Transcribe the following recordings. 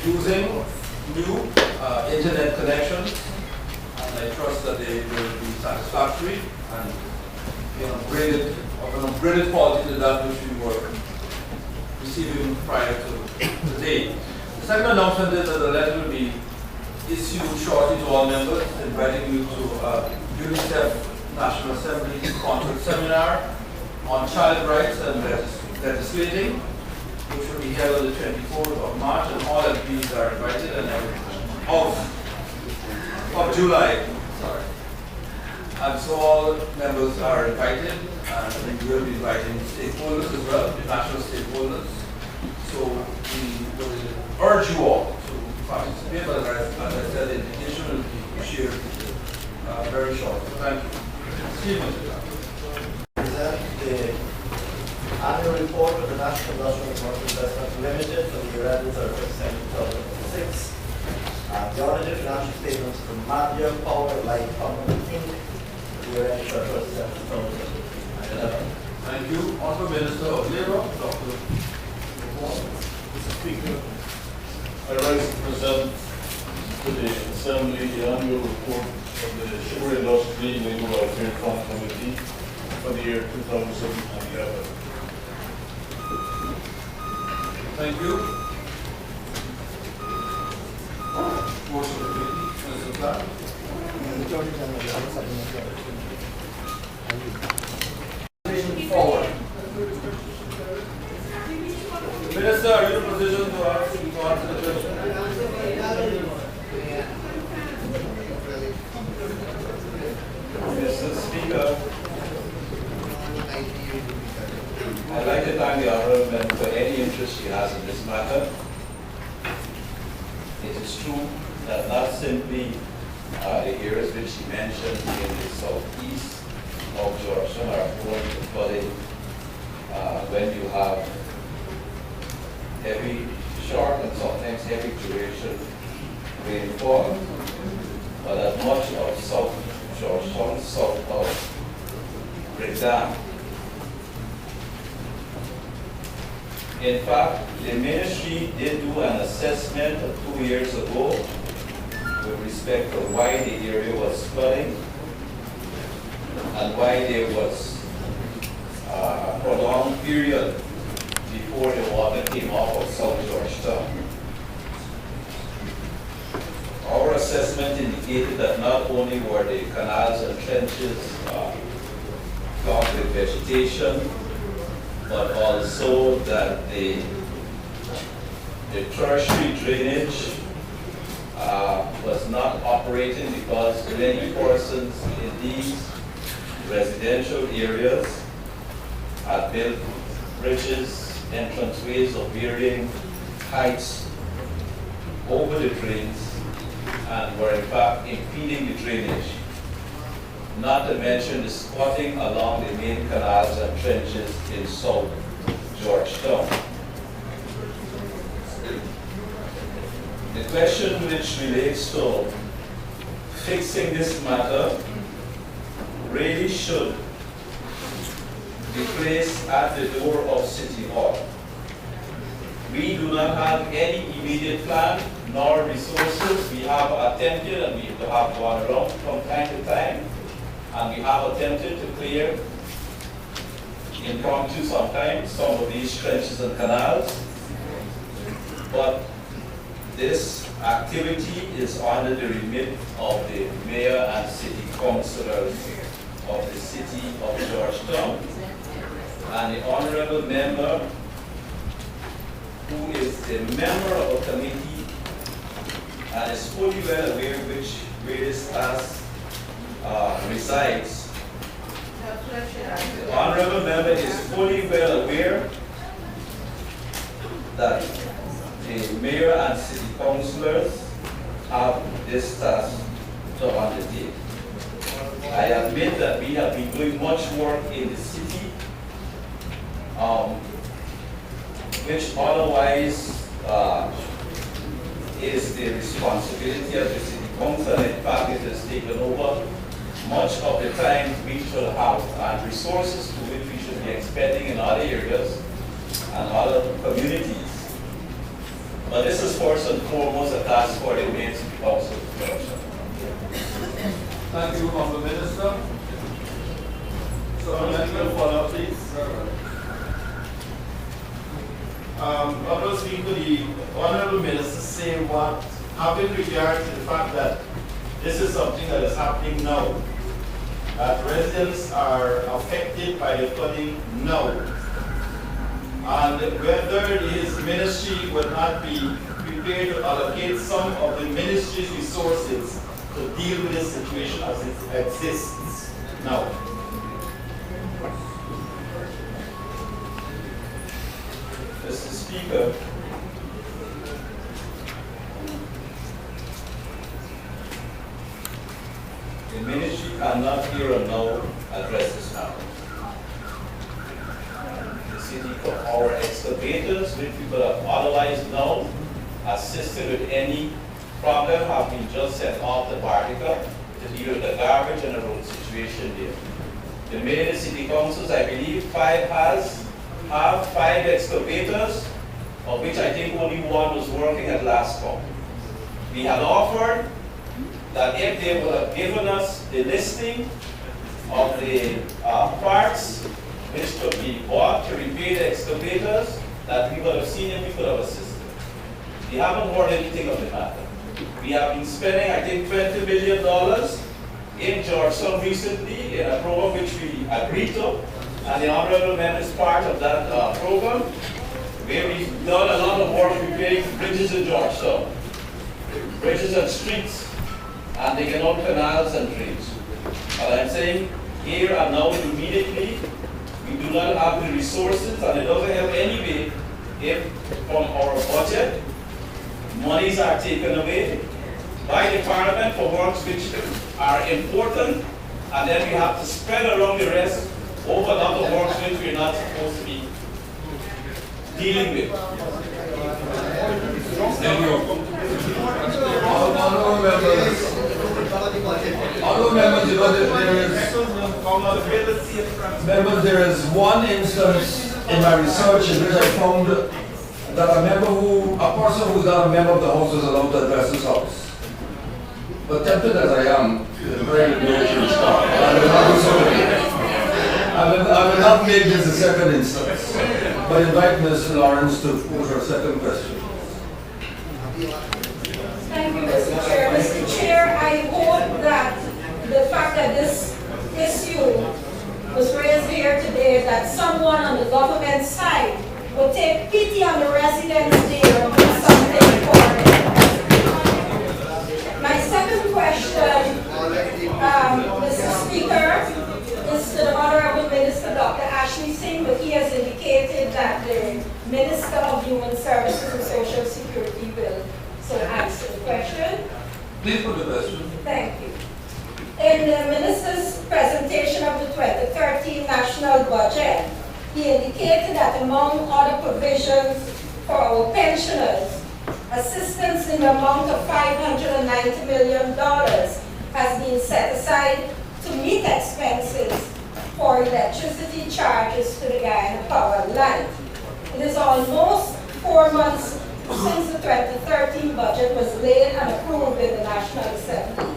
using new internet connections, and I trust that they will be satisfactory and of an upgraded quality to that which we were receiving prior to today. The second announcement is that the letter will be issued shortly to all members, inviting you to UNICEF National Assembly Conference Seminar on Child Rights and Legislating, which will be held on the 24th of March, and all MPs are invited, and of July, sorry. And so all members are invited, and we will be inviting stakeholders as well, the national stakeholders. So we will urge you all to participate, but as I said, the invitation will be shared very shortly. Thank you. Stephen. Present the annual report of the National Industrial and Commercial Investment Limited for the year ended 31st 2006. The audited financial statements from Madia Power Light Company Inc. for the year ended 31st 2011. Thank you. Honorable Minister of Labour, Dr. Mr. Speaker, I rise to present to the Assembly the annual report of the Sugar Industry Labour Welfare Fund Committee for the year 2011. Thank you. Motion to committee, Mr. Clark. Moving forward. Minister, are you in a position to answer the question? Mr. Speaker, I'd like to thank the Honourable Member for any interest she has in this matter. It is true that not simply the areas which she mentioned in the southeast of Georgetown are prone to flooding when you have heavy, short and sometimes heavy duration rainfall, but that much of South Georgetown, south of Brick Dam. In fact, the ministry did do an assessment 2 years ago with respect to why the area was flooding and why there was a prolonged period before the water came off of South Georgetown. Our assessment indicated that not only were the canals and trenches clogged with vegetation, but also that the tertiary drainage was not operating because many persons in these residential areas had built bridges, entranceways of varying heights over the drains and were in fact impeding the drainage. Not to mention the squatting along the main canals and trenches in South Georgetown. The question which relates to fixing this matter really should be placed at the door of City Hall. We do not have any immediate plan nor resources. We have attempted, and we have gone around from time to time, and we have attempted to clear impromptu sometimes some of these trenches and canals. But this activity is under the remit of the mayor and city councillors of the city of Georgetown, and the honorable member, who is the member of a committee and is fully well aware where this task resides. The honorable member is fully well aware that the mayor and city councillors have this task to undertake. I admit that we have been doing much work in the city, which otherwise is the responsibility of the city council. In fact, it has taken over much of the time we should have and resources to which we should be expending in other areas and other communities. But this is first and foremost a task for the Main City Council. Thank you, Honorable Minister. So, Minister, follow up, please. Honorable Speaker, the Honorable Minister say what, having regard to the fact that this is something that is happening now, that residents are affected by the flooding now, and whether his ministry would not be prepared to allocate some of the ministry's resources to deal with this situation as it exists now. Mr. Speaker, the ministry cannot here and now address this matter. The city, our excavators, which we could have otherwise now assisted with any problem, have been just sent off the Bartica to deal with the garbage and the road situation there. The mayor of the city councils, I believe, have 5 excavators, of which I think only one was working at last count. We had offered that if they would have given us the listing of the parts which could be bought to repair the excavators, that we would have seen if we could have assisted. We haven't heard anything of the matter. We have been spending, I think, $20 million in Georgetown recently in a program which we agreed to, and the Honorable Member is part of that program, where we've done a lot of work repairing bridges in Georgetown, bridges and streets, and digging out canals and drains. And I'm saying here and now immediately, we do not have the resources, and it doesn't help anyway if from our budget, monies are taken away by the Parliament for works which are important, and then we have to spread around the rest over other works which we're not supposed to be dealing with. Thank you. Honorable members, you know that there is one instance in my research in which I found that a person who's not a member of the House is allowed to address this House. But tempted as I am, very little start. I will not do so again. I will not make this a second instance, but invite Mr. Lawrence to pose her second question. Thank you, Mr. Chair. Mr. Chair, I hope that the fact that this issue was raised here today, that someone on the government side will take pity on the residents there and do something for them. My second question, Mr. Speaker, is to the Honorable Minister Dr. Ashley Singh, but he has indicated that the Minister of Human Services and Social Security will answer the question. Please put the question. Thank you. In the Minister's presentation of the 2013 National Budget, he indicated that among other provisions for our pensioners, assistance in the amount of $590 million has been set aside to meet expenses for electricity charges to the Guyana Power Line. It is almost 4 months since the 2013 budget was laid and approved in the National Assembly.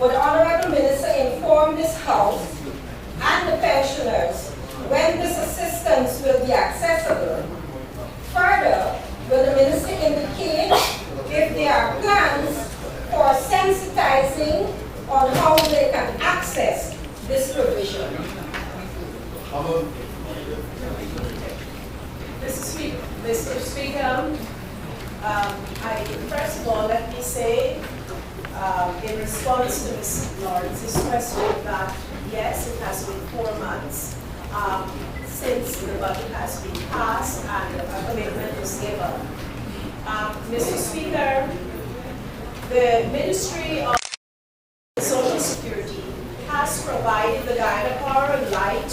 Would the Honorable Minister inform this House and the pensioners when this assistance will be accessible? Further, will the Minister indicate if there are plans for sensitizing on how they can access this provision? Mr. Speaker, first of all, let me say, in response to Ms. Lawrence's question, that yes, it has been 4 months since the budget has been passed and a commitment was given. Mr. Speaker, the Ministry of Social Security has provided the Guyana Power and Light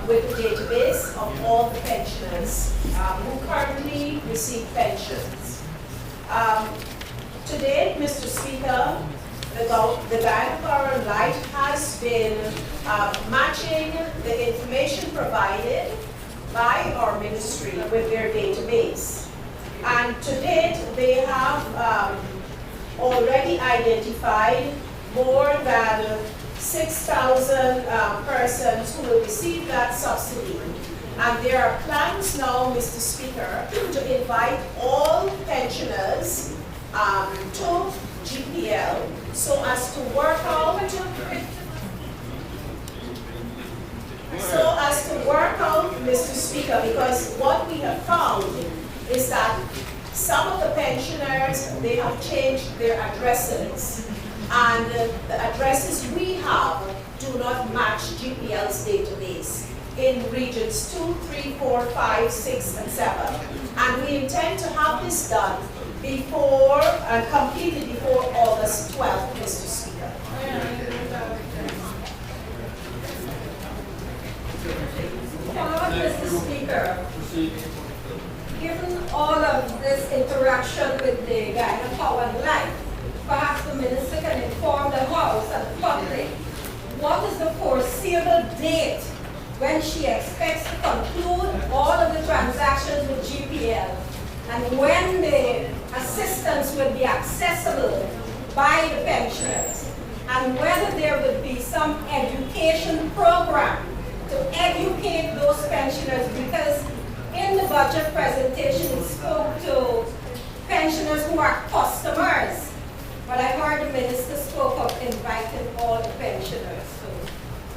with the database of all the pensioners who currently receive pensions. To date, Mr. Speaker, the Guyana Power and Light has been matching the information provided by our ministry with their database. And to date, they have already identified more than 6,000 persons who will receive that subsidy. And there are plans now, Mr. Speaker, to invite all pensioners to GPL so as to work out Mr. Speaker, because what we have found is that some of the pensioners, they have changed their addresses, and the addresses we have do not match GPL's database in regions 2, 3, 4, 5, 6, and 7. And we intend to have this done before, and completed before August 12th, Mr. Speaker. Mr. Speaker, given all of this interaction with the Guyana Power and Light, perhaps the Minister can inform the House and the public what is the foreseeable date when she expects to conclude all of the transactions with GPL, and when the assistance will be accessible by the pensioners, and whether there would be some education program to educate those pensioners, because in the budget presentation it spoke to pensioners who are customers, but I heard the Minister spoke of inviting all the pensioners. So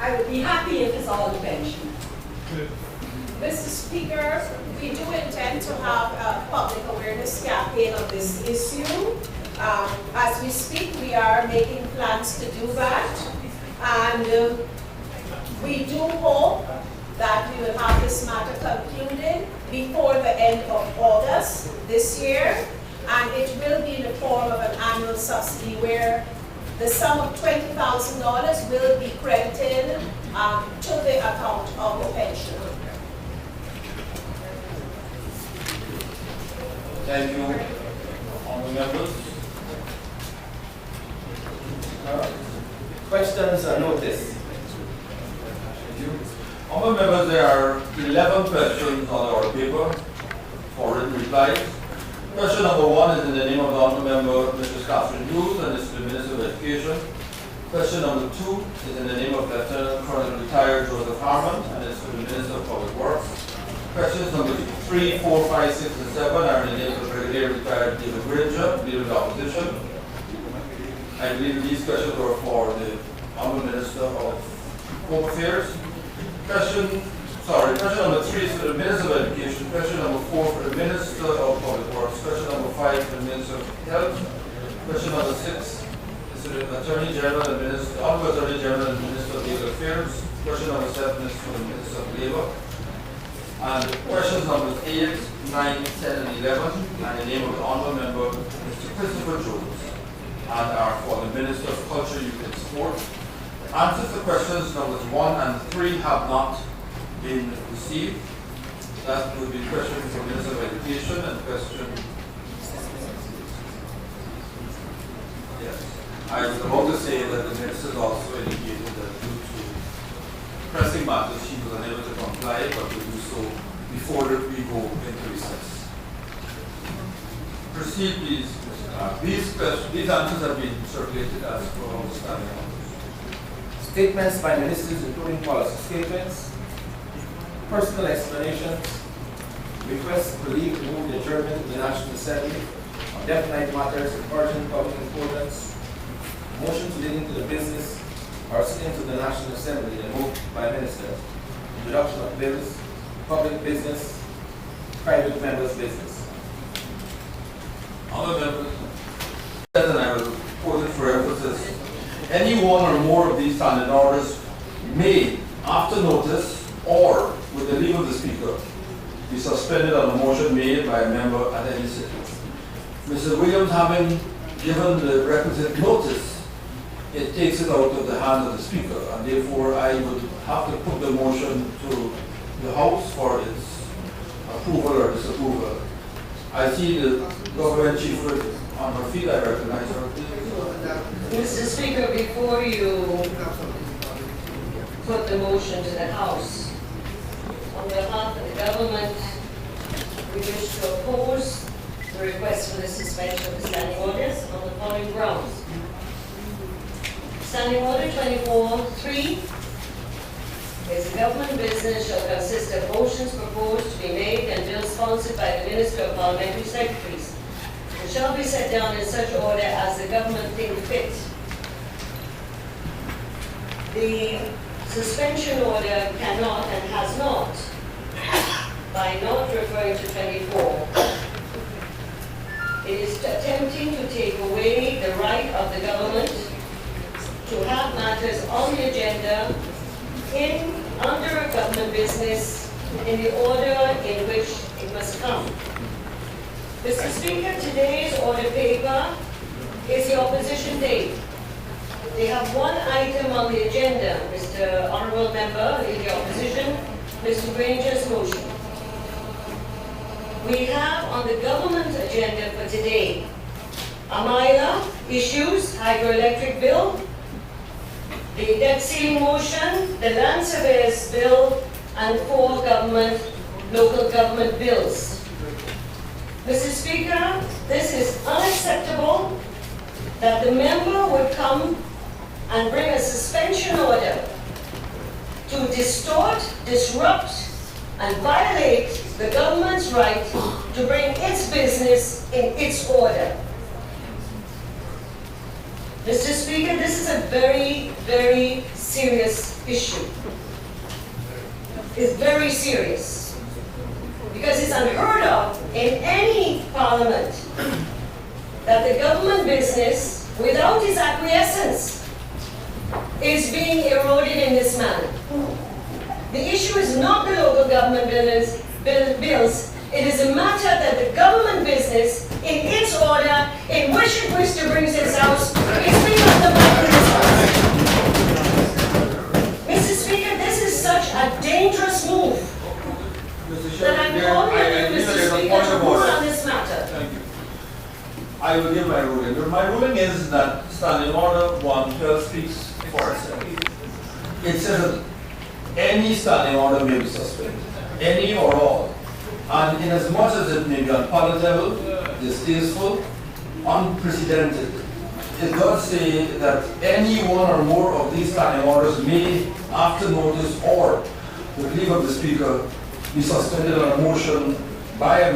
I would be happy if it's all the pensioners. Mr. Speaker, we do intend to have a public awareness campaign on this issue. As we speak, we are making plans to do that. And we do hope that we will have this matter concluded before the end of August this year. And it will be in the form of an annual subsidy where the sum of $20,000 will be credited to the account of the pensioner. Thank you, honorable members. Questions or notice? Honorable members, there are 11 questions on our paper for written replies. Question number 1 is in the name of the honorable member, Mrs. Catherine Hughes, and is to the Minister of Education. Question number 2 is in the name of Lieutenant Colonel retired Joseph Harmon, and is to the Minister of Public Works. Questions number 3, 4, 5, 6, and 7 are in the name of the Brigadier retired David Granger, Leader of the Opposition. I believe these questions were for the Honourable Minister of Home Affairs. Question number 3 is for the Minister of Education. Question number 4 for the Minister of Public Works. Question number 5 for the Minister of Health. Question number 6 is for the Attorney General and Minister, Honourable Attorney General and Minister of Legal Affairs. Question number 7 is for the Minister of Labour. And questions numbers 8, 9, 10, and 11 are in the name of the Honourable Member, Mr. Christopher Jones, and are for the Minister of Culture, Youth and Sport. Answers to questions numbers 1 and 3 have not been received. That would be questions for Minister of Education and question. Yes. I was about to say that the Minister also indicated that due to pressing matters, she was unable to comply, but will do so before we go into recess. Proceed, please. These answers have been circulated as per our standing orders. Statements by ministers, including policy statements, personal explanations, requests for leave to move the adjournment of the National Assembly on definite matters of urgent public importance, motions relating to the business or sittings of the National Assembly and moved by ministers, introduction of bills, public business, private members' business. Honourable members, and I will quote it for emphasis. Any one or more of these standing orders may, after notice or with the leave of the Speaker, be suspended on a motion made by a member at any sitting. Mr. Williams, having given the requisite notice, it takes it out of the hands of the Speaker, and therefore I would have to put the motion to the House for its approval or disapproval. I see the Government Chief on her feet. I recognize her. Mr. Speaker, before you put the motion to the House, on behalf of the government, we wish to oppose the request for the suspension of the standing orders on the following grounds. Standing Order 24-3 is a government business shall consist of motions proposed to be made and bills sponsored by the Minister of Parliamentary Secretaries, and shall be set down in such order as the government think fit. The suspension order cannot and has not, by not referring to 24, it is attempting to take away the right of the government to have matters on the agenda under a government business in the order in which it must come. Mr. Speaker, today's order paper is the opposition day. They have one item on the agenda, Mr. Honourable Member in the opposition, Mr. Granger's motion. We have on the government agenda for today, Amila issues, hydroelectric bill, the debt ceiling motion, the land surveyors bill, and 4 local government bills. Mr. Speaker, this is unacceptable that the member would come and bring a suspension order to distort, disrupt, and violate the government's right to bring its business in its order. Mr. Speaker, this is a very, very serious issue. It's very serious because it's unheard of in any parliament that the government business, without its acquiescence, is being eroded in this manner. The issue is not the local government bills. It is a matter that the government business, in its order, in which it wishes to bring its house, is being undermined in this house. Mr. Speaker, this is such a dangerous move Mr. that I'm Chair, calling I on you, believe Mr. there is a Speaker, point to of rule order. on this matter. Thank you. I will give my ruling. My ruling is that Standing Order 112 speaks for itself. It says that any standing order may be suspended, any or all. And in as much as it may be unpalatable, distasteful, unprecedented, it does say that any one or more of these standing orders may, after notice or the belief of the Speaker, be suspended on a motion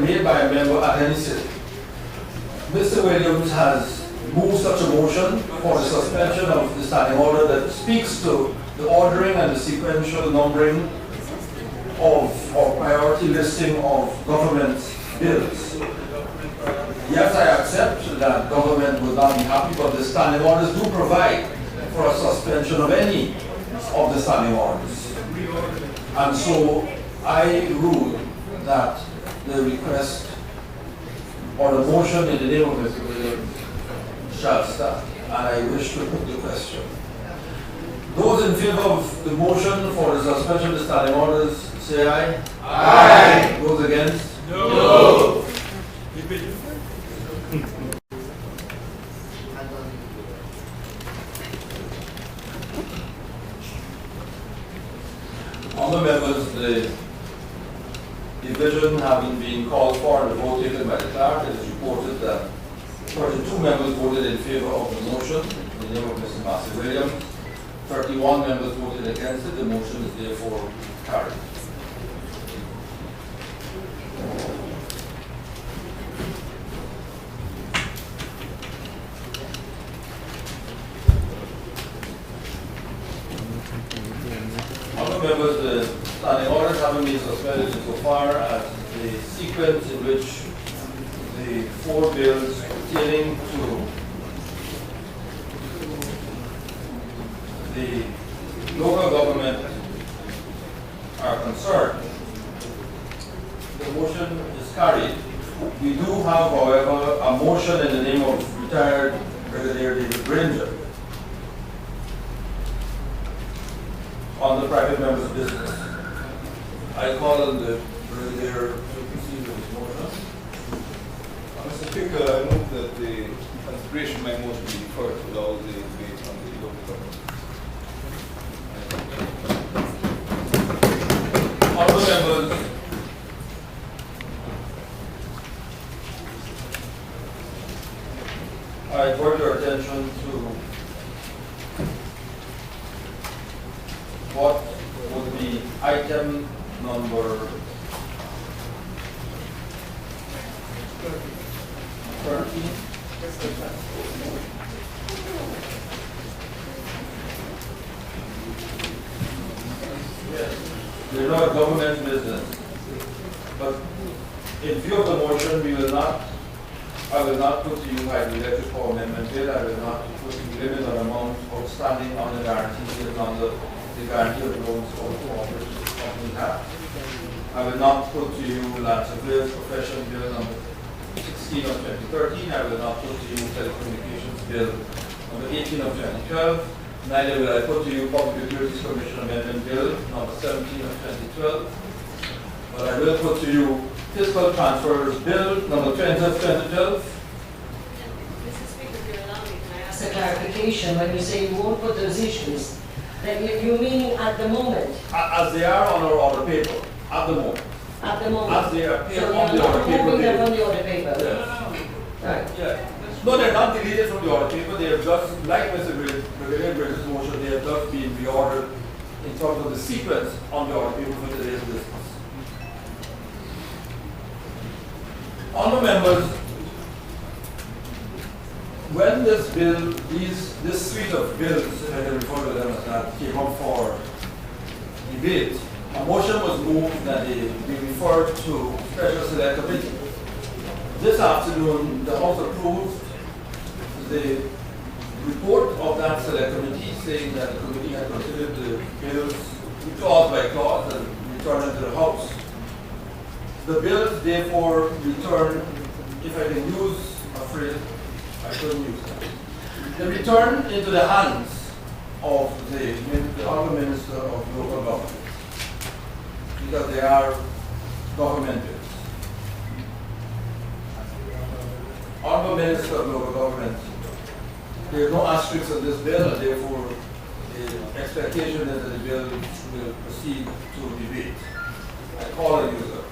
made by a member at any sitting. Mr. Williams has moved such a motion for the suspension of the standing order that speaks to the ordering and the sequential numbering of or priority listing of government bills. Yes, I accept that government will not be happy, but the standing orders do provide for a suspension of any of the standing orders. And so I rule that the request or the motion in the name of Mr. Williams shall stand. And I wish to put the question. Those in favor of the motion for the suspension of the standing orders, say aye. Aye. Those against? No. Honourable members, the division having been called for and the vote taken by the clerk, it is reported that 32 members voted in favor of the motion in the name of Mr. Massey Williams. 31 members voted against it. The motion is therefore carried. Honourable members, the standing orders having been suspended insofar as the sequence in which the 4 bills pertaining to the local government are concerned, the motion is carried. We do have, however, a motion in the name of retired Brigadier David Granger on the private member's business. I call on the Brigadier to proceed with his motion. Mr. Speaker, I move that the consideration of my motion be deferred to allow the debate on the local government. Honourable members, I draw your attention to what would be item number 13. We're not a government business, but in view of the motion, I will not put to you hydroelectric power amendment bill. I will not put to limit on amount outstanding on the guarantee on the guarantee of loans for cooperatives companies have. I will not put to you Lance Affairs Profession Bill number 16 of 2013. I will not put to you Telecommunications Bill number 18 of 2012. Neither will I put to you Public Utilities Commission Amendment Bill number 17 of 2012. But I will put to you Fiscal Transfers Bill number 20 of 2012. Mr. Speaker, if you allow me, can I ask a clarification? When you say you won't put those issues, then you're meaning at the moment? As they are on our order paper, at the moment. At the moment? As they appear So on you're the order not paper. moving them they- on the order paper? Yeah. Right. Yeah. No, they're not deleted from the order paper. They have just, like Mr. Bridges' motion, they have just been reordered in terms of the sequence on the order paper for today's business. Honourable members, when this bill, this suite of bills, if I can refer to them as that, came up for debate, a motion was moved that they be referred to Special Select Committee. This afternoon, the House approved the report of that Select Committee saying that the committee had considered the bills clause by clause and returned them to the House. The bills therefore return, if I can use a phrase, I couldn't use that. They return into the hands of the Honourable Minister of Local Government because they are government bills. Honourable Minister of Local Government, there is no asterisk on this bill, and therefore the expectation is that the bill will proceed to debate. I call on you, sir.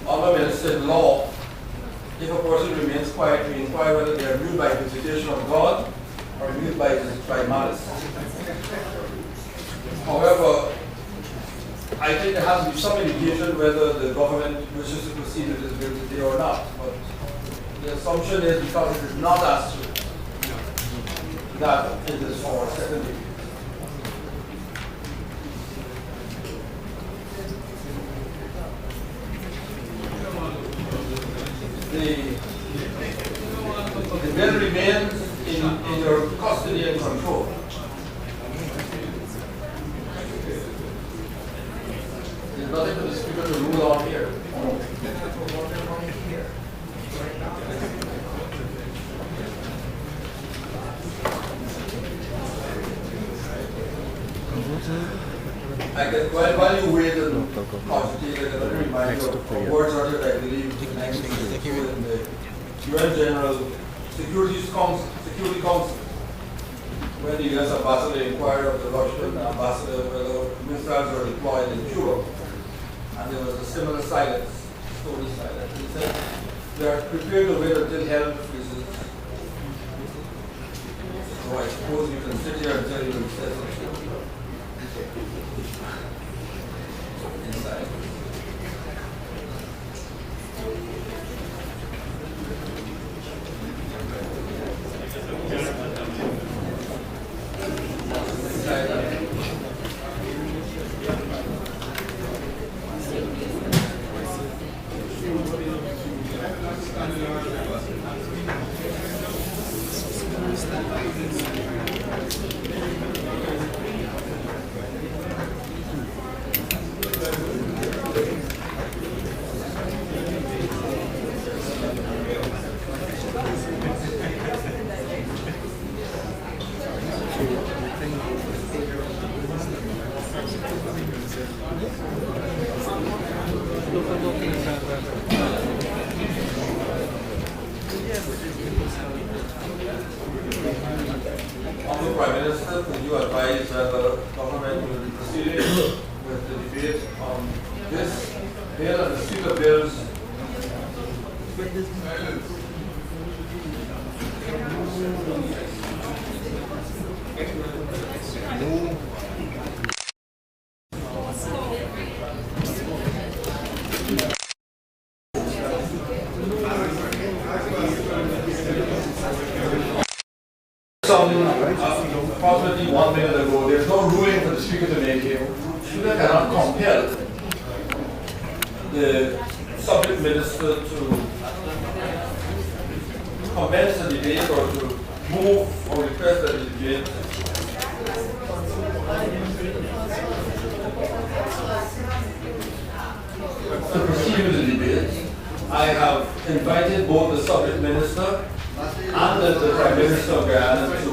Honourable Minister, in law, if a person remains quiet, we inquire whether they are moved by visitation of God or moved by malice. However, I think there has to be some indication whether the government wishes to proceed with this bill today or not. But the assumption is because it is not asked to, that it is for second reading. The bill remains in your custody and control. There's nothing for the Speaker to rule on here. I guess while you wait and constitute, I can remind you of words earlier that I believe next week is in the UN General Security Council. When the US ambassador inquired of the Russian ambassador whether missiles were deployed in Cuba, and there was a similar silence, stony silence. He said, they are prepared to wait until hell freezes. So I suppose you can sit here and tell you what he says. Inside. Honorable Prime Minister, could you advise that the government will be proceeding with the debate on this bill and the suite of bills? Approximately 1 minute ago, there's no ruling for the Speaker to make here. The Speaker cannot compel the subject minister to commence the debate or to move or request that the debate to proceed with the debate. I have invited both the subject minister and the Prime Minister of Guyana to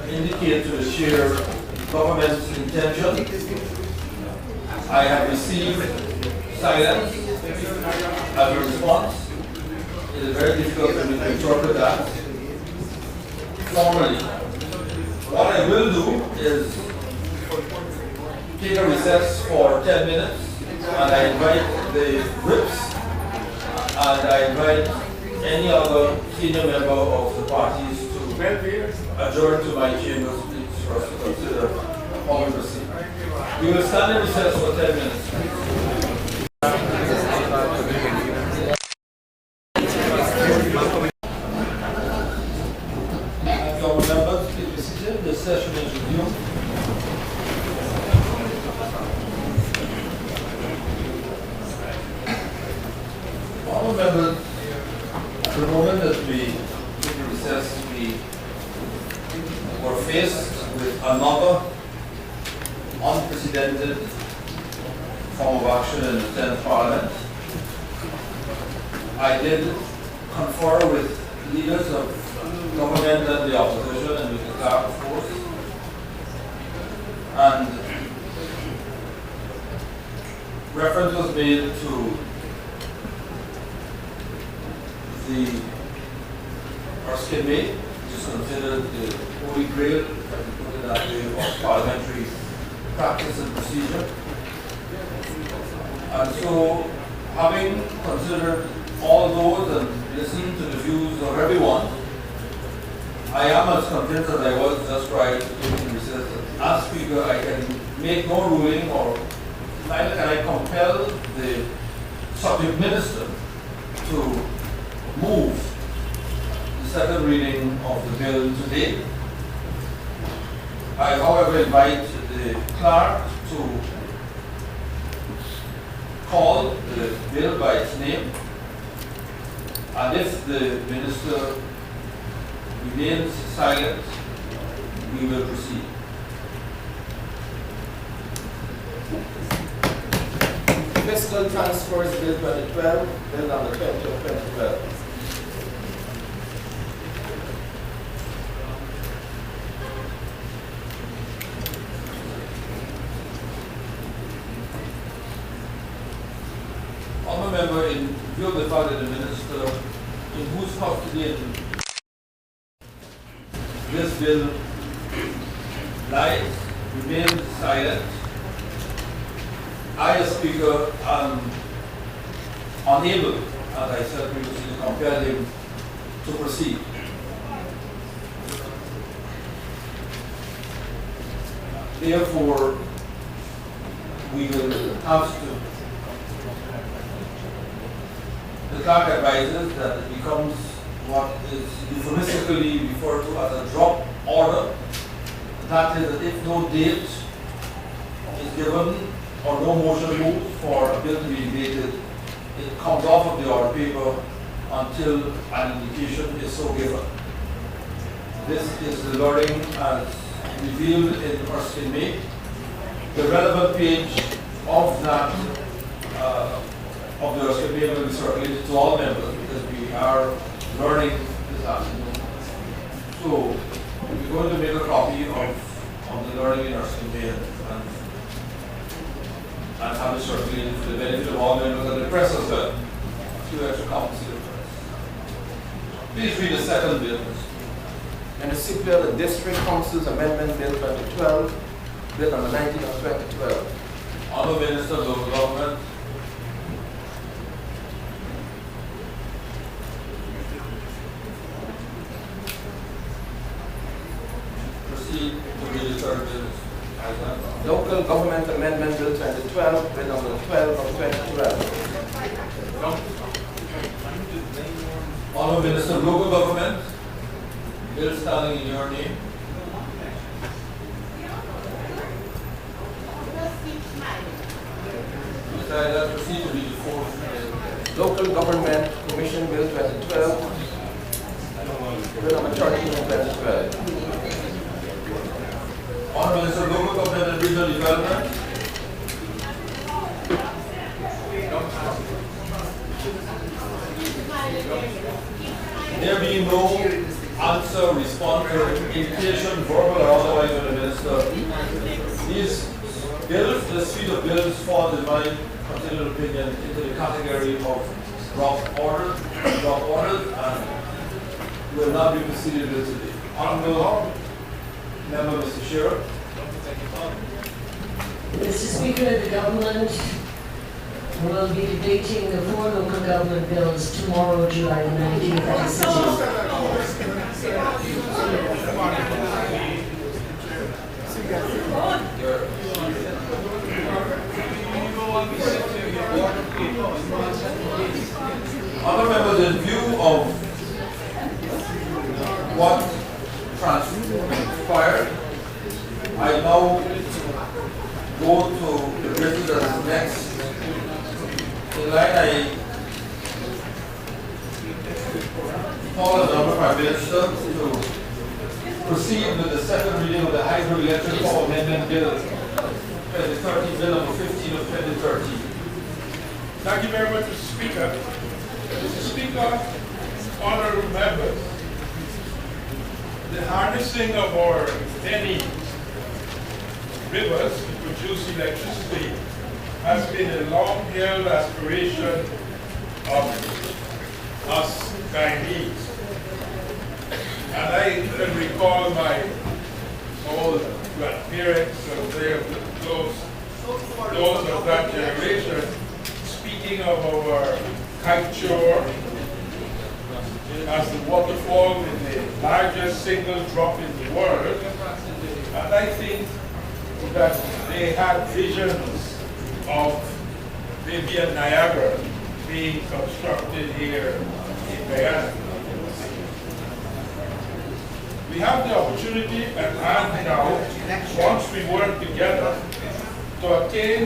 indicate to the chair government's intention. I have received silence as a response. It is very difficult for me to interpret that formally. What I will do is take a recess for 10 minutes and I invite the whips and I invite any other senior member of the parties to adjourn to my chambers please, for us to consider how we proceed. We will stand in recess for 10 minutes. Honorable members, please be seated. The session is resumed. Honorable members, at the moment that we took the recess, we were faced with another unprecedented form of action in the 10th Parliament. I did confer with leaders of government and the opposition and with the Clark, of course. And reference was made to the Erskine May, which is considered the holy grail, if I can put it that way, of parliamentary practice and procedure. And so, having considered all those and listened to the views of everyone, I am as convinced as I was just prior to taking recess. As Speaker, I can make no ruling or neither can I compel the subject minister to move the second reading of the bill today. I, however, invite the clerk to call the bill by its name, and if the minister remains silent, we will proceed. Fiscal Transfers Bill 2012, Bill number 20 of 2012. Honourable Member, in view of the fact that the minister, in whose custody this bill lies, remains silent, I, as Speaker, am unable, as I said previously, to compel him to proceed. Therefore, we will have to. The clerk advises that it becomes what is euphemistically referred to as a drop order. That is, that if no date is given or no motion moved for a bill to be debated, it comes off of the order paper until an indication is so given. This is the wording as revealed in Erskine May. The relevant page of that of the Erskine May will be circulated to all members because we are learning this afternoon. So we're going to make a copy of the learning in Erskine May and have it circulated for the benefit of all members and the press as well. 2 extra copies to the press. Please read the second bill. Municipal and District Council's Amendment Bill 2012, Bill number 19 of 2012. Honorable Minister of Local Government. Proceed to read the third bill. Local Government Amendment Bill 2012, Bill number 12 of 2012. Honorable Minister of Local Government. Bill standing in your name. Let's proceed to read the fourth bill. Local Government Commission Bill 2012, Bill number 13 of 2012. Honorable Minister of Local Government and Regional Development. There being no answer, response, or indication, verbal or otherwise, of the Minister, these bills, the suite of bills fall, in my particular opinion, into the category of drop orders, and will not be proceeded with today. Honorable Member, Mr. Sheriff. Mr. Speaker, the government will be debating the 4 local government bills tomorrow, July the 19th, at the City. Other members, in view of what transpired, I now go to the business that is next. In line, I call on the Honorable Prime Minister to proceed with the second reading of the Hydroelectric Power Amendment Bill 2013, Bill number 15 of 2013. Thank you very much, Mr. Speaker. Mr. Speaker, honorable members, the harnessing of our many rivers to produce electricity has been a long-held aspiration of us Guyanese. And I can recall my old grandparents and those of that generation speaking of our kite shore as the waterfall with the largest single drop in the world. And I think that they had visions of maybe a Niagara being constructed here in Guyana. We have the opportunity at hand now, once we work together, to attain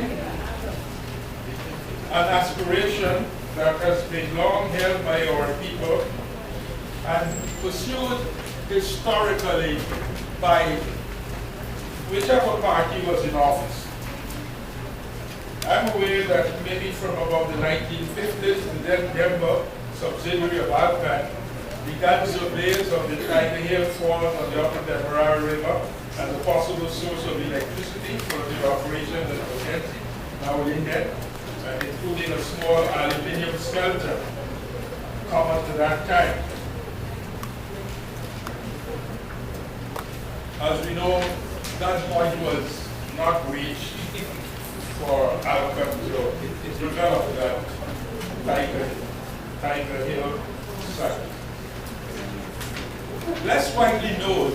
an aspiration that has been long held by our people and pursued historically by whichever party was in office. I'm aware that maybe from about the 1950s, the then Denver subsidiary of Alcan began surveys of the Tiger Hill Falls on the upper Demerara River as a possible source of electricity for the operations at Mackenzie, now Lindhead, and including a small aluminium smelter common to that time. As we know, that point was not reached for Alcan to develop that Tiger Hill site. Less widely known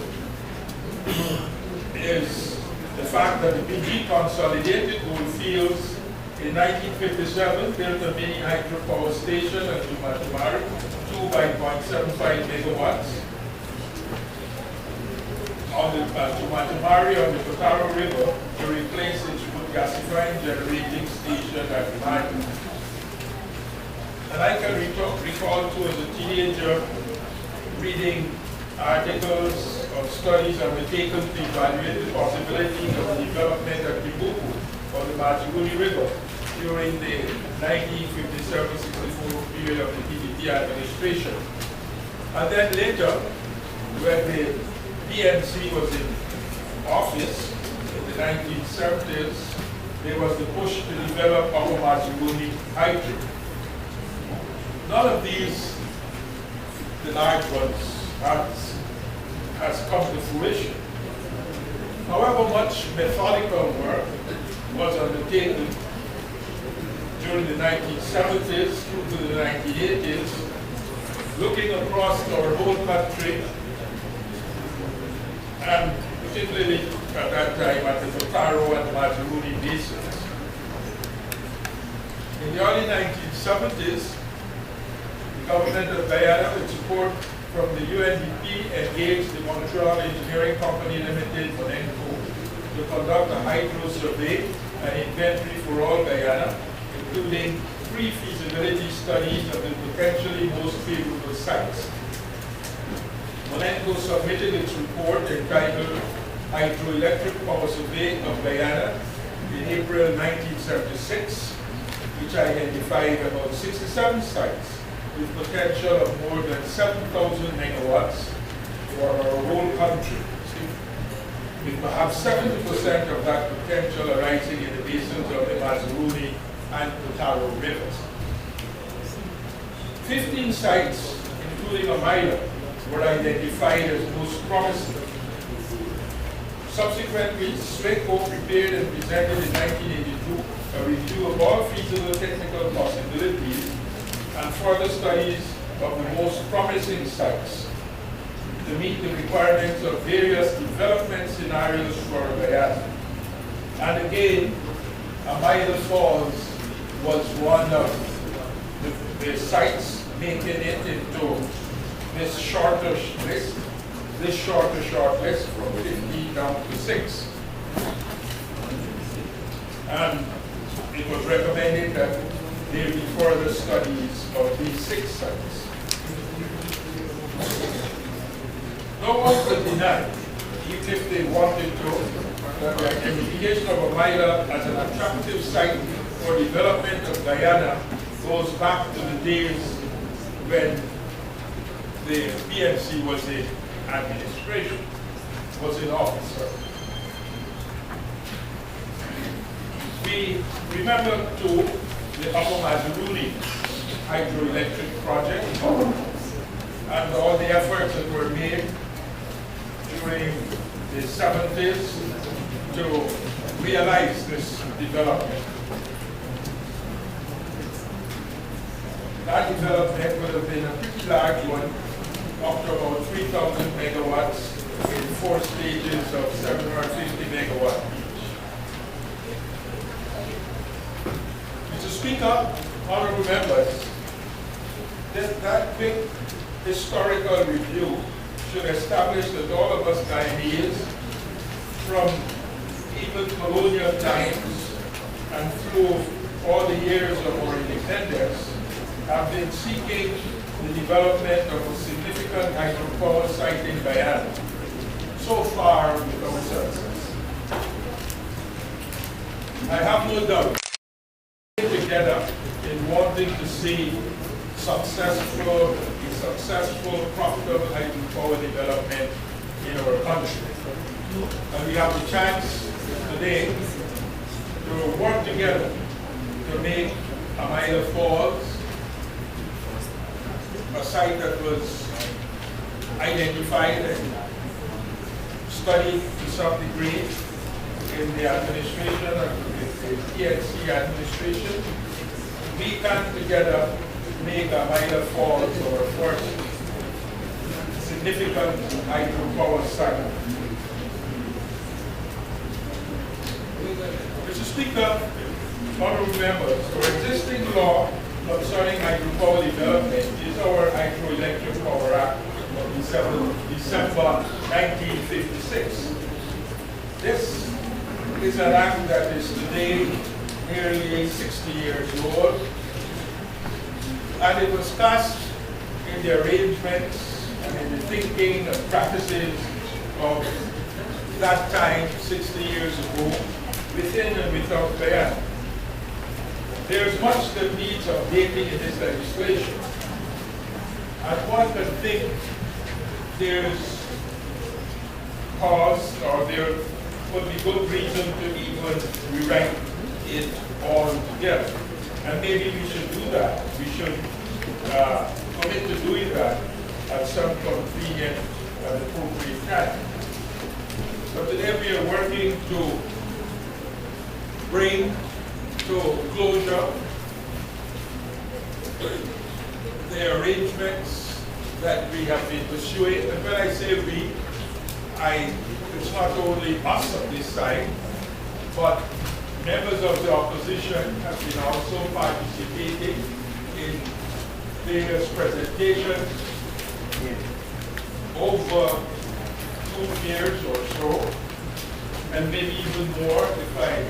is the fact that the PG Consolidated Goldfields in 1957 built a mini hydropower station at Tumatumari, 2 by 0.75 megawatts, on the Tumatumari on the Potaro River to replace its wood gasifying generating station at Mali. And I can recall too, as a teenager, reading articles or studies undertaken to evaluate the possibility of the development of Kibuku or the Majiguni River during the 1957-64 period of the PDP administration. And then later, when the PNC was in office in the 1970s, there was the push to develop Upper Majiguni Hydro. None of these the large ones has come to fruition. However, much methodical work was undertaken during the 1970s through to the 1980s, looking across our whole country, and particularly at that time at the Potaro and Mazaruni basins. In the early 1970s, the government of Guyana, with support from the UNDP, engaged the Montreal Engineering Company Limited, Monenco, to conduct a hydro survey and inventory for all Guyana, including pre-feasibility studies of the potentially most favorable sites. Monenco submitted its report entitled Hydroelectric Power Survey of Guyana in April 1976, which identified about 67 sites with potential of more than 7,000 megawatts for our whole country, with perhaps 70% of that potential arising in the basins of the Mazaruni and Potaro rivers. 15 sites, including Amaila, were identified as most promising. Subsequently, SWECO prepared and presented in 1982 a review of all feasible technical possibilities and further studies of the most promising sites to meet the requirements of various development scenarios for Guyana. And again, Amaila Falls was one of the sites making it into this short list from 15 down to 6. And it was recommended that there be further studies of these 6 sites. No one could deny, even if they wanted to, that the identification of Amaila as an attractive site for development of Guyana goes back to the days when the PNC was in administration, was in office. We remember too the Upper Mazaruni hydroelectric project and all the efforts that were made during the 70s to realize this development. That development would have been a pretty large one, up to about 3,000 megawatts in 4 stages of 750 megawatts each. Mr. Speaker, honorable members, that quick historical review should establish that all of us Guyanese, from even colonial times and through all the years of our independence, have been seeking the development of a significant hydropower site in Guyana. So far, without success. I have no doubt together in wanting to see successful, profitable hydropower development in our country. And we have the chance today to work together to make Amaila Falls a site that was identified and studied to some degree in the administration, the PNC administration. We can together make Amaila Falls our first significant hydropower site. Mr. Speaker, honorable members, our existing law concerning hydropower development is our Hydroelectric Power Act of December 1956. This is an act that is today nearly 60 years old, and it was passed in the arrangements and in the thinking and practices of that time, 60 years ago, within and without Guyana. There's much that needs updating in this legislation. And one can think there's cause, or there would be good reason to even rewrite it all together. And maybe we should do that. We should commit to doing that at some convenient and appropriate time. So today we are working to bring to closure the arrangements that we have been pursuing. And when I say we, it's not only us on this side, but members of the opposition have been also participating in various presentations over 2 years or so, and maybe even more if I'm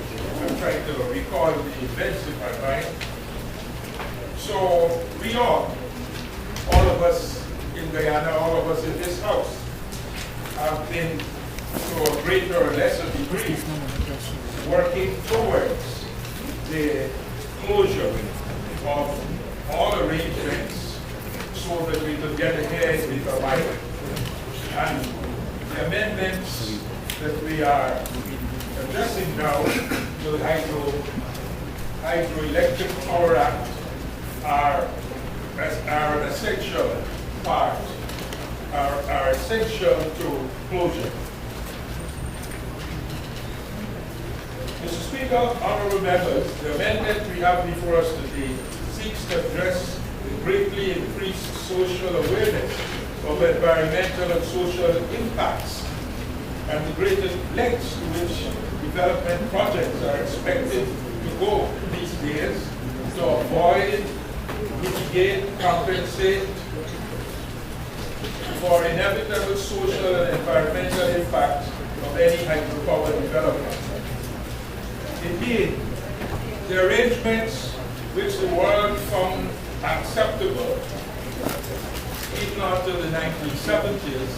trying to recall the events in my mind. So we all of us in Guyana, all of us in this house, have been to a greater or lesser degree working towards the closure of all arrangements so that we could get ahead with our life. And the amendments that we are addressing now to the Hydroelectric Power Act are an essential part, are essential to closure. Mr. Speaker, honorable members, the amendment we have before us today seeks to address the greatly increased social awareness of environmental and social impacts and the greater lengths to which development projects are expected to go these days to avoid, mitigate, compensate for inevitable social and environmental impacts of any hydropower development. Indeed, the arrangements which the world found acceptable even after the 1970s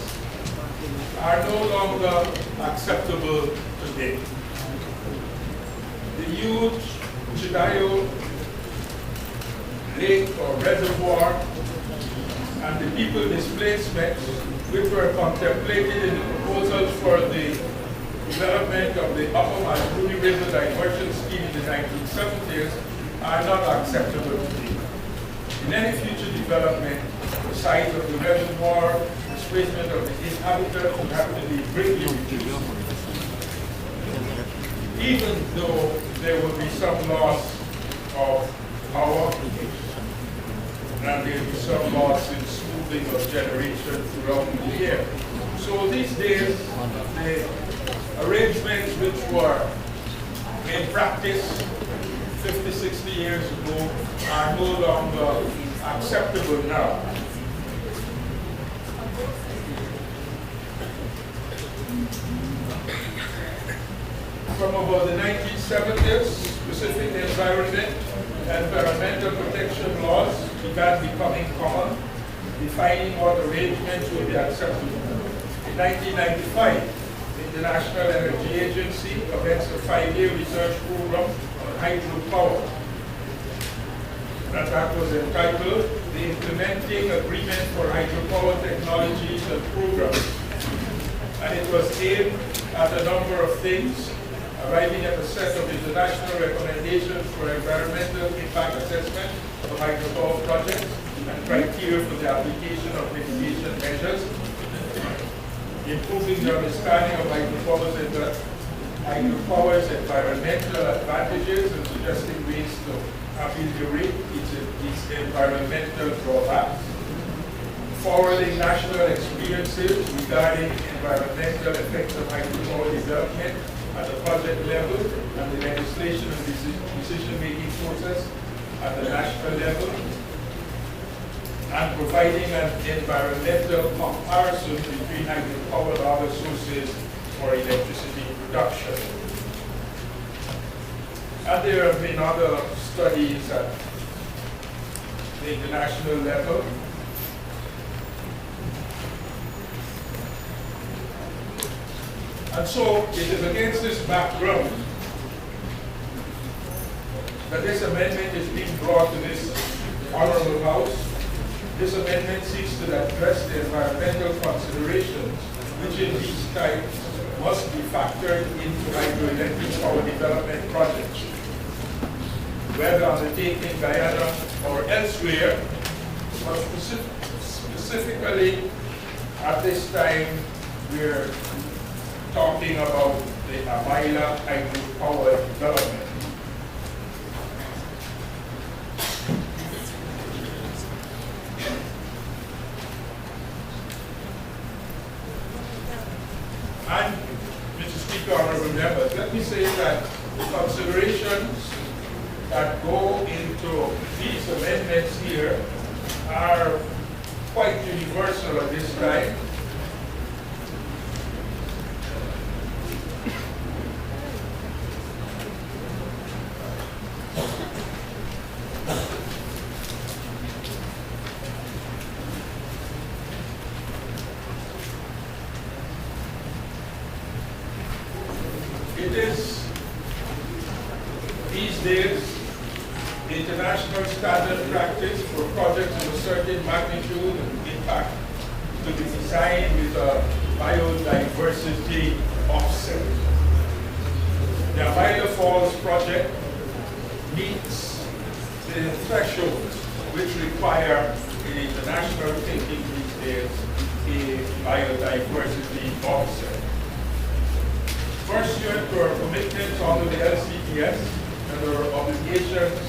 are no longer acceptable today. The huge Chidao Lake or reservoir and the people displacements which were contemplated in the proposals for the development of the Upper Malbuni River Diversion Scheme in the 1970s are not acceptable today. In any future development, the size of the reservoir, displacement of the inhabitants would have to be greatly reduced. Even though there will be some loss of power and there will be some loss in smoothing of generation throughout the year. So these days, the arrangements which were in practice 50, 60 years ago are no longer acceptable now. From about the 1970s, specific environmental protection laws began becoming common, defining what arrangements would be acceptable. In 1995, the International Energy Agency commenced a 5-year research program on hydropower. That was entitled the Implementing Agreement for Hydropower Technologies and Programs. And it was aimed at a number of things, arriving at a set of international recommendations for environmental impact assessment of hydropower projects and criteria for the application of mitigation measures, improving the understanding of hydropower's environmental advantages and suggesting ways to ameliorate its environmental drawbacks, forwarding national experiences regarding environmental effects of hydropower development at the project level and the legislation and decision-making process at the national level, and providing an environmental comparison between hydropower and other sources for electricity production. And there have been other studies at the international level. And so it is against this background that this amendment is being brought to this honorable House. This amendment seeks to address the environmental considerations which in these times must be factored into hydroelectric power development projects, whether undertaken in Guyana or elsewhere, but Specifically, at this time, we're talking about the Amaila hydropower development. And, Mr. Speaker, honorable members, let me say that the considerations that go into these amendments here are quite universal at this time. It is these days international standard practice for projects of a certain magnitude and impact to be designed with a biodiversity offset. The Amaila Falls project meets the thresholds which require in international thinking these days a biodiversity offset. Pursuant to our commitments under the LCTS and our obligations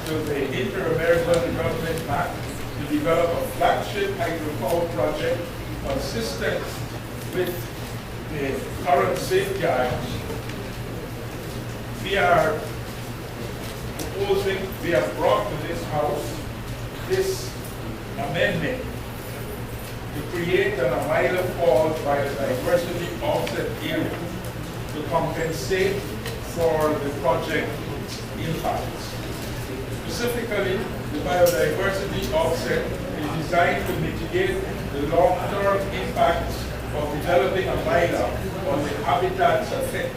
to the Inter-American Development Pact to develop a flagship hydropower project consistent with the current safeguards, we are proposing, we have brought to this House this amendment to create an Amaila Falls biodiversity offset area to compensate for the project impacts. Specifically, the biodiversity offset is designed to mitigate the long-term impacts of developing Amaila on the habitats affected,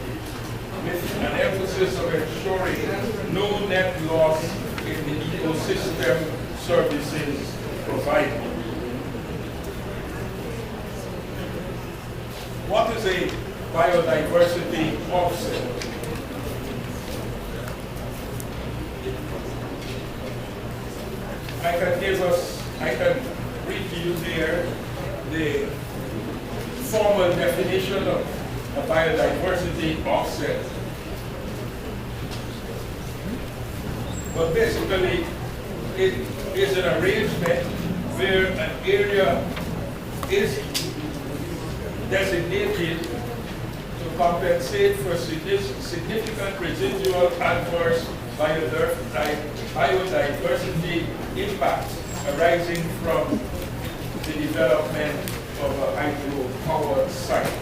with an emphasis of ensuring no net loss in the ecosystem services provided. What is a biodiversity offset? I can read to you there the formal definition of a biodiversity offset. But basically, it is an arrangement where an area is designated to compensate for significant residual adverse biodiversity impacts arising from the development of a hydropower site.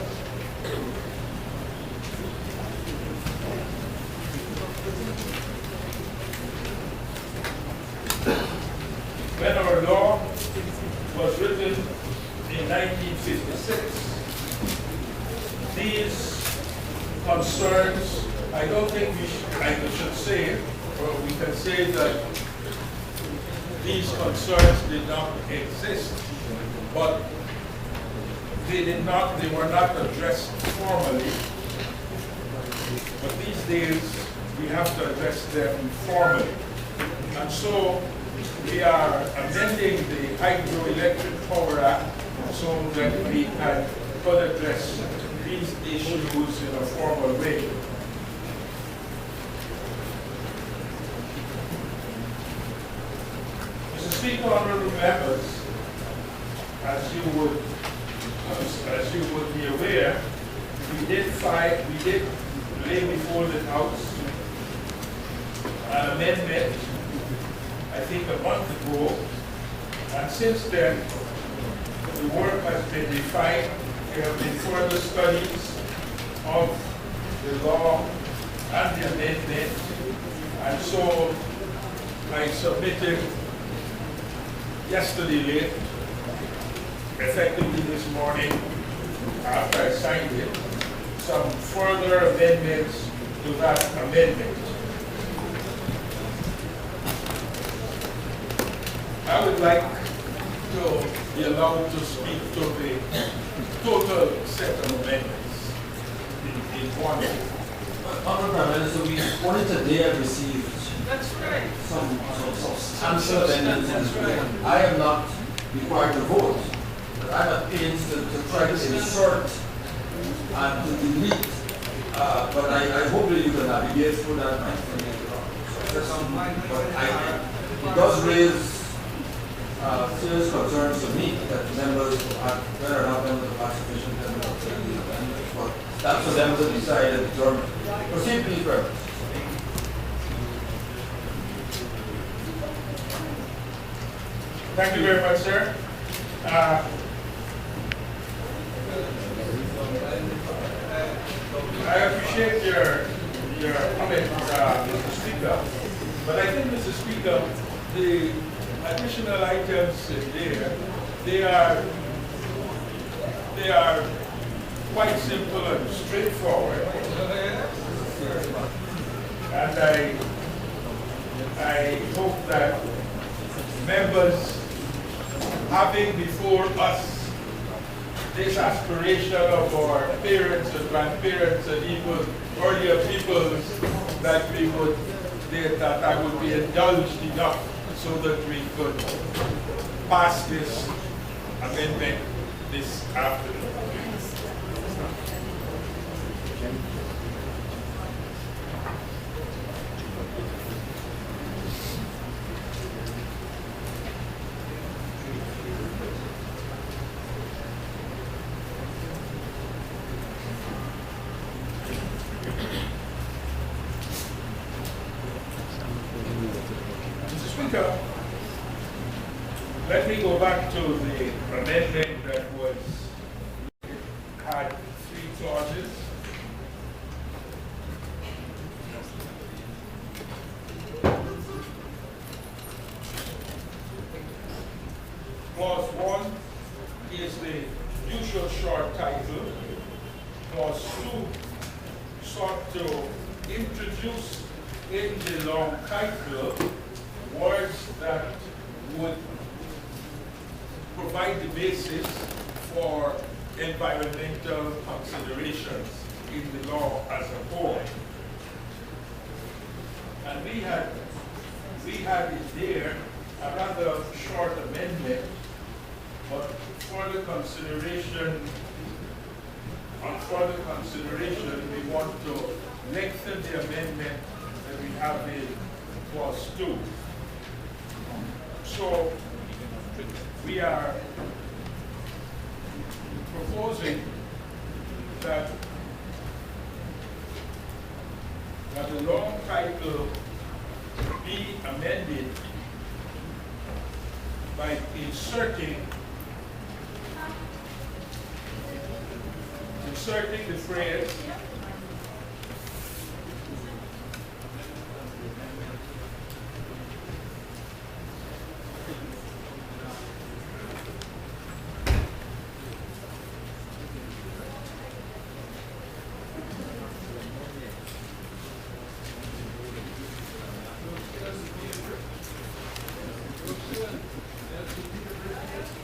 When our law was written in 1956, these concerns, I don't think I should say, or we can say that these concerns did not exist, but they were not addressed formally. But these days, we have to address them formally. And so, we are amending the Hydroelectric Power Act so that we could address these issues in a formal way. Mr. Speaker, honorable members, as you would be aware, we did lay before the House an amendment, I think a month ago, and since then, the work has been refined. There have been further studies of the law and the amendment, and so I submitted yesterday late, effectively this morning, after I signed it, some further amendments to that amendment. I would like to be allowed to speak to the total set of amendments in one. Honorable Prime Minister, we only today have received That's right. some substantial amendments. I am not required to vote. But I'm at pains to try to insert and to delete. But I hope that you can navigate through that. But it does raise serious concerns to me that members, whether or not members are sufficient members of the amendments, but that's for them to decide and determine. Proceed, please, Reverend. Thank you very much, sir. I appreciate your comment, Mr. Speaker. But I think, Mr. Speaker, the additional items in there, they are quite simple and straightforward. And I hope that members having before us this aspiration of our parents and grandparents and even earlier peoples, that we would, that I would be indulged enough so that we could pass this amendment this afternoon. Let me go back to the amendment that had 3 clauses. Clause 1 is the usual short title. Clause 2 sought to introduce in the long title words that would provide the basis for environmental considerations in the law as a whole. And we had it there, a rather short amendment, but further consideration, we want to lengthen the amendment that we have in clause 2. So we are proposing that the long title be amended by inserting the phrase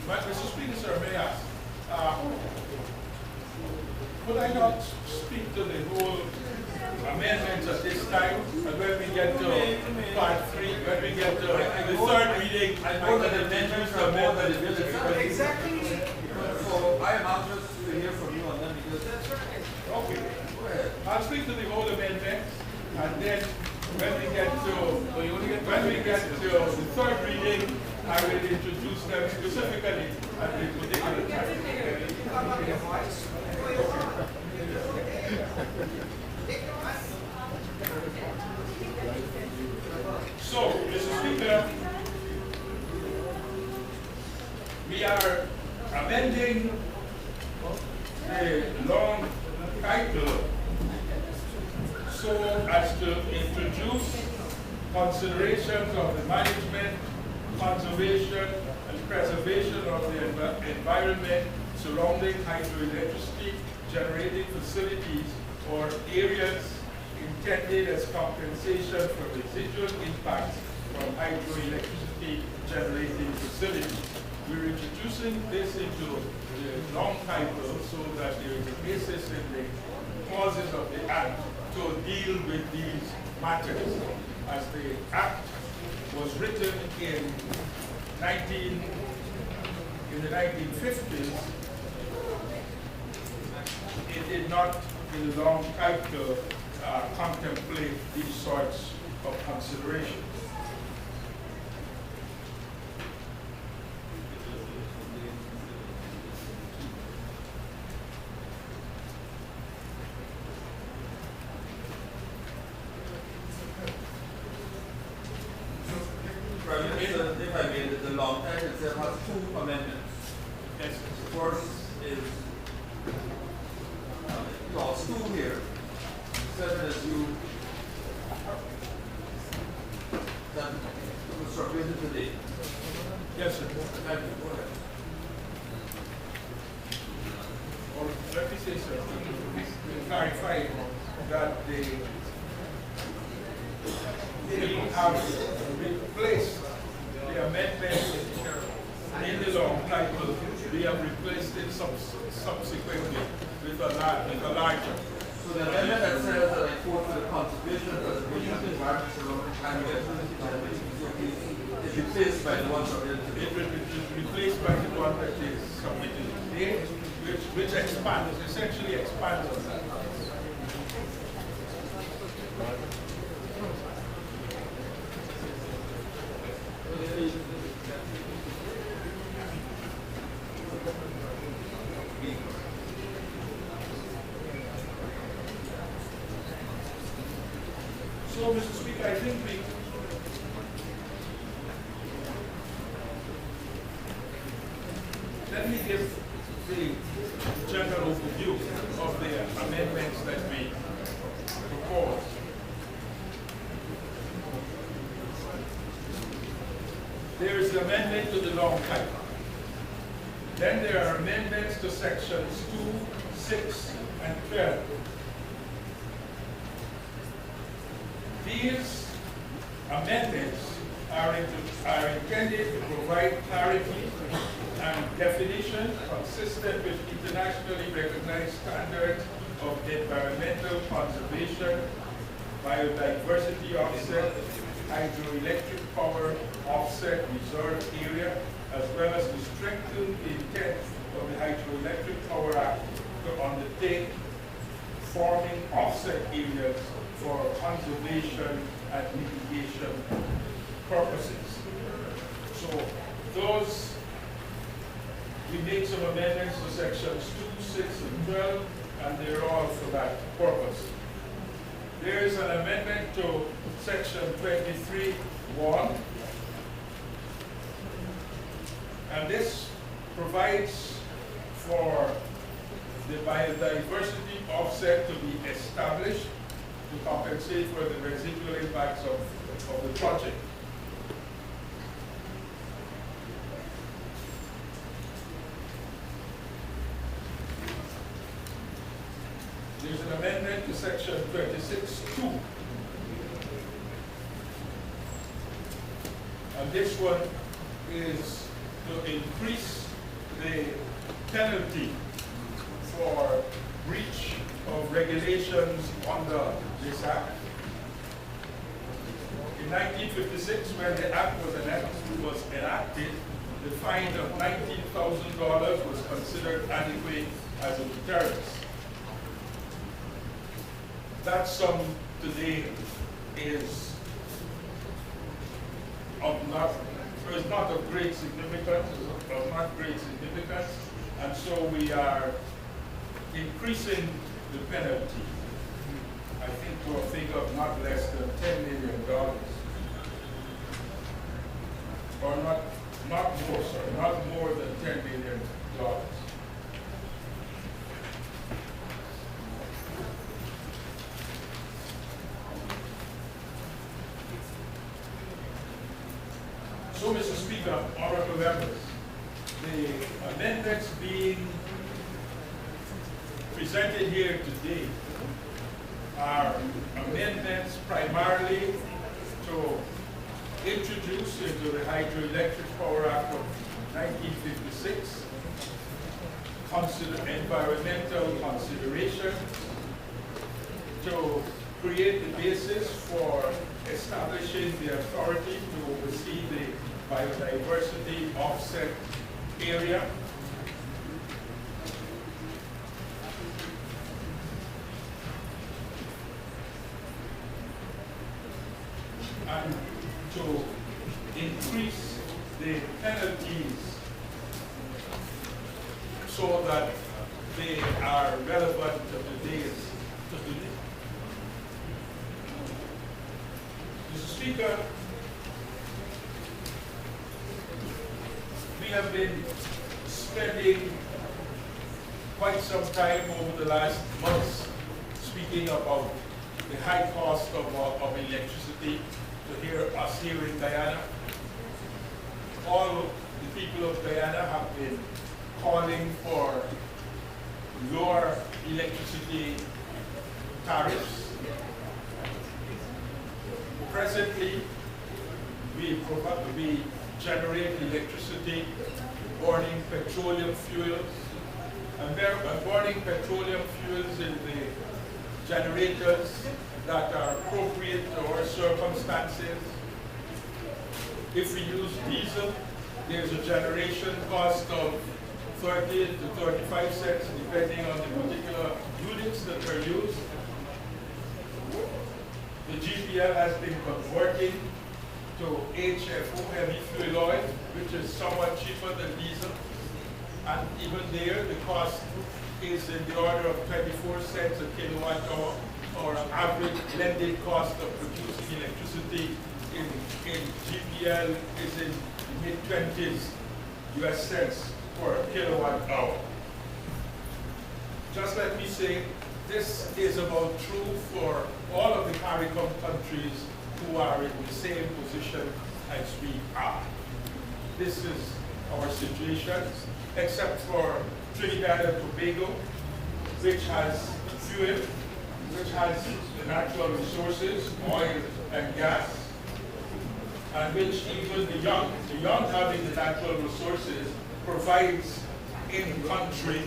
Mr. Speaker, sir, may I ask, could I not speak to the whole amendments at this time? And when we get to part 3, when we get to the third reading, I know that the amendments are more than the bill itself. Exactly. So I am anxious to hear from you on them because that's right. okay. Go ahead. I'll speak to the whole amendment, and then when we get to the third reading, I will introduce them specifically at the particular time. So, Mr. Speaker, we are amending the long title so as to introduce considerations of the management, conservation, and preservation of the environment surrounding hydroelectricity generating facilities or areas intended as compensation for residual impacts from hydroelectricity generating facilities. We're introducing this into the long title so that there is a basis in the clauses of the Act to deal with these matters. As the Act was written in 19 in the 1950s, it did not belong type to contemplate these sorts of considerations. Prime Minister, if I may, the long time itself has two amendments. Yes, The first is clause 2 here. Seven as you that was submitted today. yes, sir. Thank you. Go ahead. Or let me say, sir, to clarify that we have replaced the amendment in the long title. We have replaced it subsequently with a larger. So the amendment that says that I quote for the conservation, preservation of the environment surrounding and is replaced by the one submitted today. It will be replaced by the one that is submitted today, which expands, essentially expands on that. So, Mr. Speaker, I think let me give the general overview of the amendments that we propose. There is the amendment to the long title. Then there are amendments to sections 2, 6, and 12. These amendments are intended to provide clarity and definition consistent with internationally recognized standards of environmental conservation, biodiversity offset, hydroelectric power offset reserve area, as well as to strengthen the intent of the Hydroelectric Power Act to undertake forming offset areas for conservation and mitigation purposes. So those, we made some amendments to sections 2, 6, and 12, and they're all for that purpose. There is an amendment to section 23(1), and this provides for the biodiversity offset to be established to compensate for the residual impacts of the project. There's an amendment to section 26(2). And this one is to increase the penalty for breach of regulations under this act. In 1956, when the act was enacted, the fine of $19,000 was considered adequate as a deterrent. That sum today is not of great significance, and so we are increasing the penalty, I think, to a figure of not less than $10 million. Or not more than $10 million. So, Mr. Speaker, honorable members, the amendments being presented here today are amendments primarily to introduce into the Hydroelectric Power Act of 1956 environmental consideration, to create the basis for establishing the authority to oversee the biodiversity offset area. And to increase the penalties so that they are relevant to today's today. Mr. Speaker, we have been spending quite some time over the last months speaking about the high cost of electricity us here in Guyana. All the people of Guyana have been calling for lower electricity tariffs. Presently, we generate electricity burning petroleum fuels, and burning petroleum fuels in the generators that are appropriate to our circumstances. If we use diesel, there's a generation cost of 30 to 35 cents depending on the particular units that are used. The GPL has been converting to HFO, heavy fuel oil, which is somewhat cheaper than diesel. And even there, the cost is in the order of 24 cents a kilowatt hour, or an average blended cost of producing electricity in GPL is in the mid-20s US cents per kilowatt hour. Just let me say, this is about true for all of the CARICOM countries who are in the same position as we are. This is our situation, except for Trinidad and Tobago, which has fuel, which has the natural resources, oil and gas, and which even the young having the natural resources provides in-country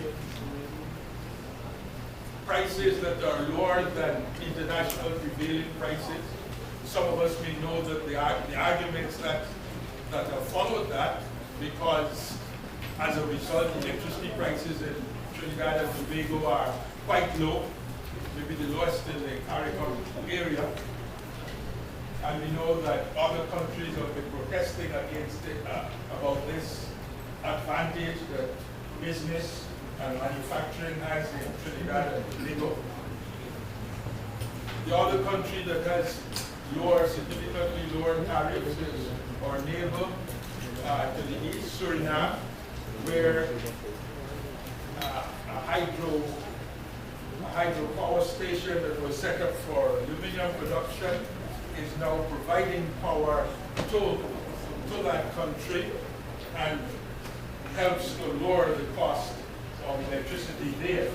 prices that are lower than international prevailing prices. Some of us may know that the arguments that have followed that, because as a result, electricity prices in Trinidad and Tobago are quite low, maybe the lowest in the CARICOM area. And we know that other countries have been protesting against it, about this advantage that business and manufacturing has in Trinidad and Tobago. The other country that has significantly lower tariffs is our neighbor to the east, Suriname, where a hydropower station that was set up for aluminum production is now providing power to that country and helps to lower the cost of electricity there.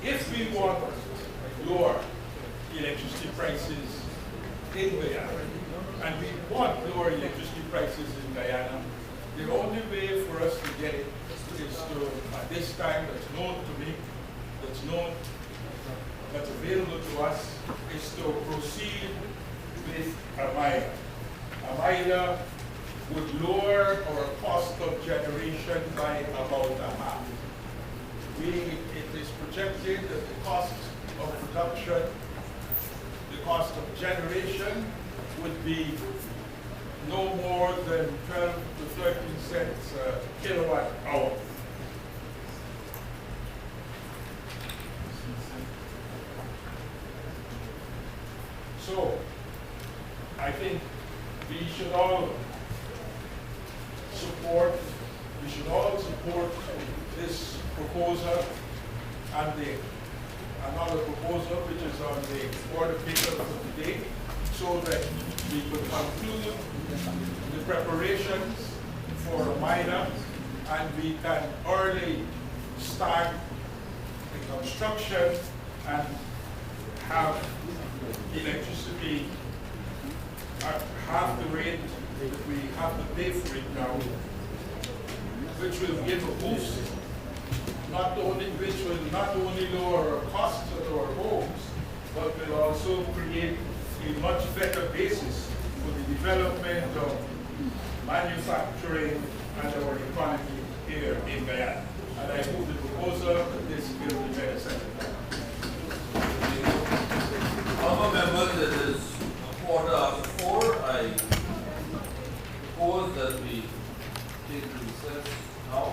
If we want lower electricity prices in Guyana, and we want lower electricity prices in Guyana, the only way for us to get it is to, at this time that's known to me, that's available to us, is to proceed with AMILA. AMILA would lower our cost of generation by about a half. It is projected that the cost of production, the cost of generation would be no more than 12 to 13 cents a kilowatt hour. So, I think we should all support this proposal and another proposal which is on the board of paper for today, so that we could conclude the preparations for AMILA and we can early start the construction and have electricity at half the rate that we have to pay for it now, which will give a boost, which will not only lower our costs at our homes, but will also create a much better basis for the development of manufacturing and our economy here in Guyana. And I move the proposal that this bill be made a second. Honourable members, it is 4:15. I propose that we take recess now.